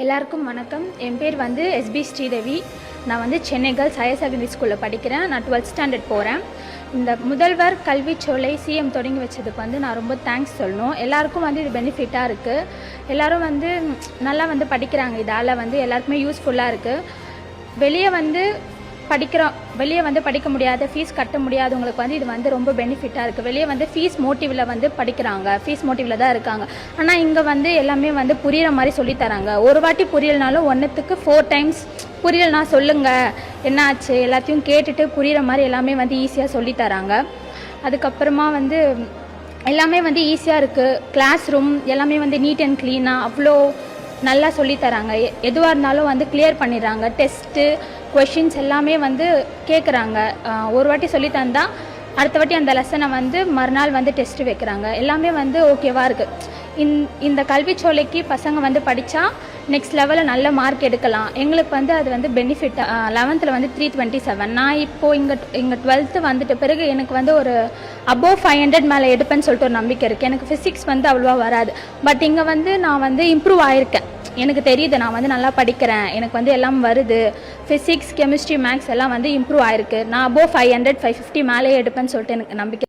எல்லாருக்கும் வணக்கம். என் பேர் வந்து எஸ்பி ஸ்ரீதேவி. நான் வந்து சென்னை கேர்ள்ஸ் ஹையர் செகண்டரி ஸ்கூலில் படிக்கிறேன். நான் 12th ஸ்டாண்டர்ட் போகிறேன். இந்த முதல்வர் கல்விச்சோலை சிஎம் தொடங்கி வச்சதுக்கு வந்து நான் ரொம்ப தேங்க்ஸ் சொல்லணும். எல்லாருக்கும் வந்து இது பெனிஃபிட்டாக இருக்குது. எல்லோரும் வந்து நல்லா வந்து படிக்கிறாங்க. இதால் வந்து எல்லாருக்குமே யூஸ்ஃபுல்லாக இருக்குது. வெளியே வந்து படிக்க முடியாத, ஃபீஸ் கட்ட முடியாதவங்களுக்கு வந்து இது வந்து ரொம்ப பெனிஃபிட்டாக இருக்குது. வெளியே வந்து ஃபீஸ் மோட்டிவில் வந்து படிக்கிறாங்க, ஃபீஸ் மோட்டிவில் தான் இருக்காங்க. ஆனால் இங்கே வந்து எல்லாமே வந்து புரிகிற மாதிரி சொல்லித்தராங்க. ஒரு வாட்டி புரியலனாலும் 1த்துக்கு 4 டைம்ஸ் புரியலனா சொல்லுங்கள், என்னாச்சு, எல்லாத்தையும் கேட்டுட்டு புரிகிற மாதிரி எல்லாமே வந்து ஈஸியாக சொல்லித்தராங்க. அதுக்கப்புறமா வந்து எல்லாமே வந்து ஈஸியாக இருக்குது. கிளாஸ் ரூம் எல்லாமே வந்து நீட் அண்ட் க்ளீனாக அவ்வளோ நல்லா சொல்லித்தராங்க. எதுவாக இருந்தாலும் வந்து கிளியர் பண்ணிடுறாங்க. டெஸ்ட்டு, கொஷின்ஸ் எல்லாமே வந்து கேட்குறாங்க. ஒரு வாட்டி சொல்லி தந்தால் அடுத்த வாட்டி அந்த லெசனை வந்து மறுநாள் வந்து டெஸ்ட்டு வைக்கிறாங்க. எல்லாமே வந்து ஓகேவாக இருக்குது. இந்த கல்விச்சோலைக்கு பசங்க வந்து படித்தா நெக்ஸ்ட் லெவலில் நல்ல மார்க் எடுக்கலாம். எங்களுக்கு வந்து அது வந்து பெனிஃபிட். 11th வந்து 327. நான் இப்போது இங்கே 12th வந்துட்ட பிறகு எனக்கு வந்து ஒரு அபோவ் 500 மேலே எடுப்பேன்னு சொல்லிட்டு ஒரு நம்பிக்கை இருக்குது. எனக்கு ஃபிசிக்ஸ் வந்து அவ்வளோவா வராது. பட் இங்கே வந்து நான் வந்து இம்ப்ரூவ் ஆகிருக்கேன். எனக்கு தெரியுது நான் வந்து நல்லா படிக்கிறேன், எனக்கு வந்து எல்லாம் வருது. ஃபிசிக்ஸ், கெமிஸ்ட்ரி, மேக்ஸ் எல்லாம் வந்து இம்ப்ரூவ் ஆகிருக்கு. நான் அபோவ் 500, 550 மேலே எடுப்பேன்னு சொல்லிட்டு எனக்கு நம்பிக்கை.